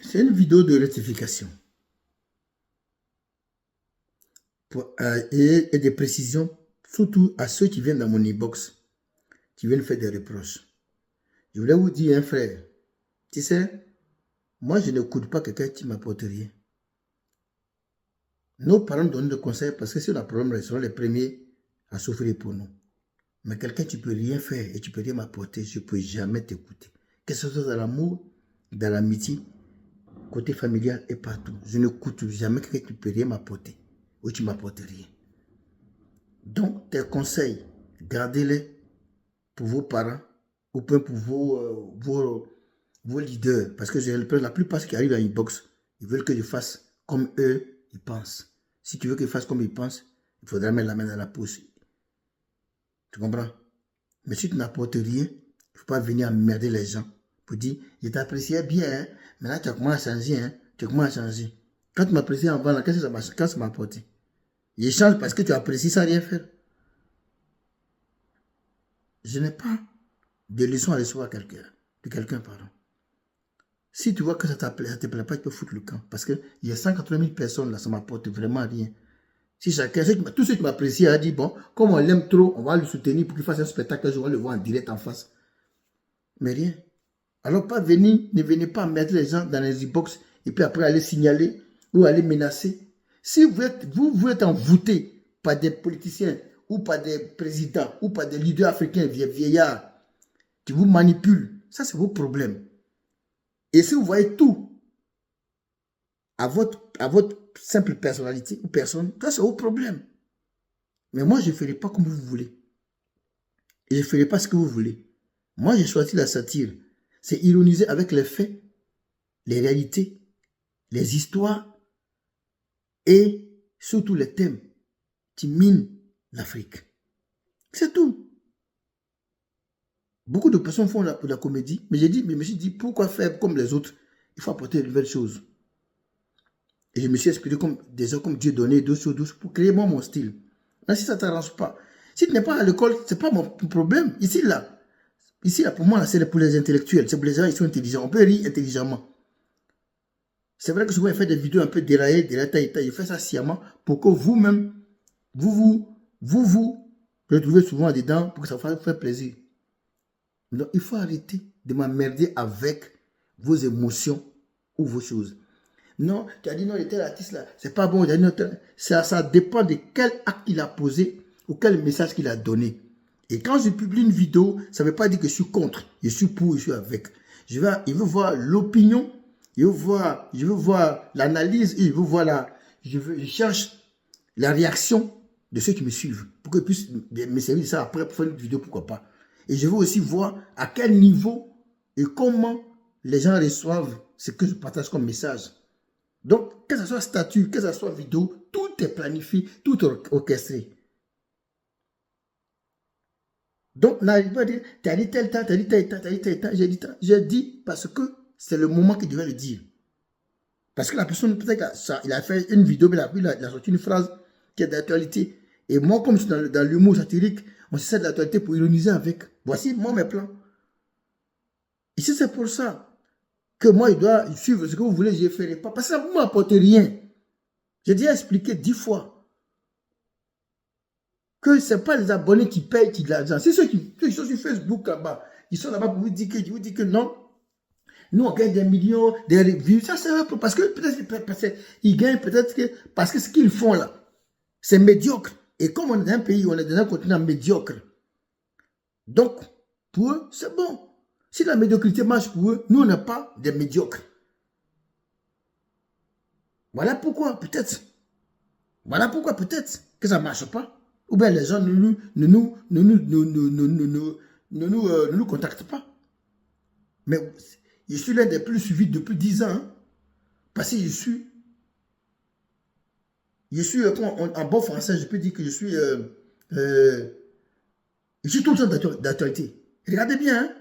C'est une vidéo de rectification et des précisions, surtout à ceux qui viennent dans mon inbox, qui viennent faire des reproches. Je voulais vous dire, hein, frère, tu sais, moi je n'écoute pas quelqu'un qui m'apporte rien. Nos parents donnent des conseils parce que si on a un problème, ils seront les premiers à souffrir pour nous. Mais quelqu'un, tu ne peux rien faire et tu ne peux rien m'apporter, je ne peux jamais t'écouter. Que ce soit dans l'amour, dans l'amitié, côté familial et partout. Je n'écoute jamais quelqu'un qui ne peut rien m'apporter ou tu ne m'apportes rien. Donc, tes conseils, gardez-les pour vos parents ou pour vos leaders. Parce que la plupart qui arrivent à inbox, ils veulent que je fasse comme eux, ils pensent. Si tu veux qu'ils fassent comme ils pensent, il faudra mettre la main dans la poche. Tu comprends? Mais si tu n'apportes rien, il ne faut pas venir emmerder les gens pour dire, je t'appréciais bien, hein? Maintenant tu as commencé à changer, hein? Tu as commencé à changer. Quand tu m'appréciais avant, qu'est-ce que ça m'a apporté? Je change parce que tu apprécies sans rien faire. Je n'ai pas de leçons à recevoir de quelqu'un, pardon. Si tu vois que ça ne te plaît pas, tu peux foutre le camp. Parce qu'il y a 180 000 personnes là, ça ne m'apporte vraiment rien. Si chacun, tous ceux qui m'apprécient a dit, bon, comme on l'aime trop, on va le soutenir pour qu'il fasse un spectacle, je vais le voir en direct en face. Mais rien. Alors ne venez pas mettre les gens dans les inbox et puis après aller signaler ou aller menacer. Si vous êtes envoûté par des politiciens ou par des présidents ou par des leaders africains vieillards qui vous manipulent, ça c'est vos problèmes. Et si vous voyez tout à votre simple personnalité ou personne, ça c'est vos problèmes. Mais moi je ne ferai pas comme vous voulez. Et je ne ferai pas ce que vous voulez. Moi j'ai choisi la satire. C'est ironiser avec les faits, les réalités, les histoires et surtout les thèmes qui minent l'Afrique. C'est tout. Beaucoup de personnes font la comédie, mais je me suis dit, pourquoi faire comme les autres? Il faut apporter de nouvelles choses. Et je me suis expliqué comme des gens comme Dieu donné, douce pour créer moi mon style. Mais si ça ne t'arrange pas, si tu n'es pas à l'école, ce n'est pas mon problème. Ici, là, pour moi, c'est pour les intellectuels, c'est pour les gens qui sont intelligents. On peut rire intelligemment. C'est vrai que souvent, il fait des vidéos un peu déraillées, il fait ça sciemment pour que vous-même, vous retrouvez souvent dedans pour que ça vous fasse plaisir. Donc, il faut arrêter de m'emmerder avec vos émotions ou vos choses. Non, tu as dit non, tel artiste là, c'est pas bon. Ça dépend de quel acte il a posé ou quel message qu'il a donné. Et quand je publie une vidéo, ça ne veut pas dire que je suis contre, je suis pour, je suis avec. Il veut voir l'opinion, je veux voir l'analyse, je cherche la réaction de ceux qui me suivent pour qu'ils puissent me servir de ça après pour faire une vidéo, pourquoi pas. Et je veux aussi voir à quel niveau et comment les gens reçoivent ce que je partage comme message. Donc, que ce soit statut, que ce soit vidéo, tout est planifié, tout est orchestré. Donc, n'arrive pas à dire, tu as dit tel temps, tu as dit tel temps, tu as dit tel temps, j'ai dit parce que c'est le moment qu'il devait le dire. Parce que la personne, peut-être qu'il a fait une vidéo, mais il a sorti une phrase qui est d'actualité. Et moi, comme je suis dans l'humour satirique, on se sert de l'actualité pour ironiser avec. Voici, moi, mes plans. Ici, c'est pour ça que moi, il doit suivre ce que vous voulez, je ne ferai pas. Parce que ça ne m'apporte rien. J'ai déjà expliqué 10 fois que ce n'est pas les abonnés qui payent de l'argent. C'est ceux qui sont sur Facebook là-bas. Ils sont là-bas pour vous dire que non. Nous, on gagne des millions, des vues. Ça, c'est parce que peut-être qu'ils gagnent peut-être parce que ce qu'ils font là, c'est médiocre. Et comme on est dans un pays, on est dans un continent médiocre. Donc, pour eux, c'est bon. Si la médiocrité marche pour eux, nous, on n'est pas des médiocres. Voilà pourquoi, peut-être. Voilà pourquoi, peut-être, que ça ne marche pas. Ou bien les gens ne nous contactent pas. Mais je suis l'un des plus suivis depuis 10 ans. Hein, parce que je suis en bon français, je peux dire que je suis tout le temps d'actualité. Regardez bien. Hein,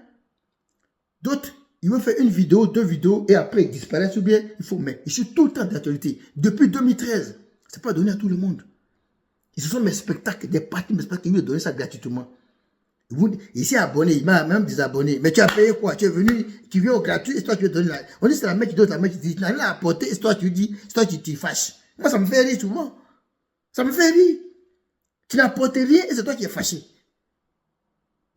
d'autres, ils vont faire une vidéo, 2 vidéos, et après ils disparaissent ou bien il faut mettre. Je suis tout le temps d'actualité. Depuis 2013. Ce n'est pas donné à tout le monde. Et ce sont mes spectacles, des parties de mes spectacles qui lui ont donné ça gratuitement. Ici, abonné, il m'a même désabonné. Mais tu as payé quoi? Tu es venu, tu viens au gratuit, et toi, tu veux donner la... On dit c'est la mec qui donne la mec qui dit, tu n'as rien à apporter, et toi, tu dis, toi, tu t'y fâches. Moi, ça me fait rire souvent. Ça me fait rire. Tu n'apportes rien, et c'est toi qui es fâché.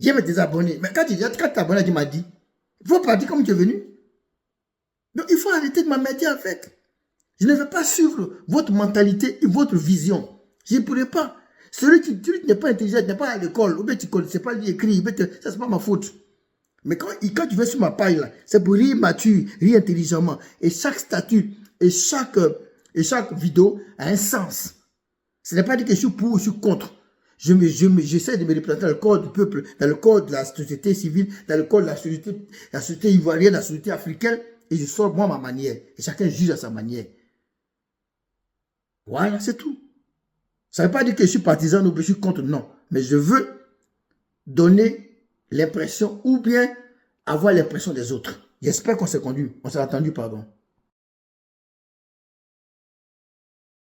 Je vais me désabonner. Mais quand tu t'es abonné, tu m'as dit, il faut partir comme tu es venu. Donc, il faut arrêter de m'embêter, en fait. Je ne veux pas suivre votre mentalité et votre vision. Je ne pourrais pas. Celui qui n'est pas intelligent, n'est pas à l'école, ou bien tu ne sais pas lire, écrire, ça c'est pas ma faute. Mais quand tu vas sur ma page là, c'est pour rire mature, rire intelligemment. Et chaque statut et chaque vidéo a un sens. Ce n'est pas dit que je suis pour ou je suis contre. J'essaie de me représenter dans le corps du peuple, dans le corps de la société civile, dans le corps de la société ivoirienne, la société africaine, et je sors moi ma manière. Et chacun juge à sa manière. Voilà, c'est tout. Ça ne veut pas dire que je suis partisan ou que je suis contre, non. Mais je veux donner l'impression ou bien avoir l'impression des autres. J'espère qu'on s'est entendu, pardon.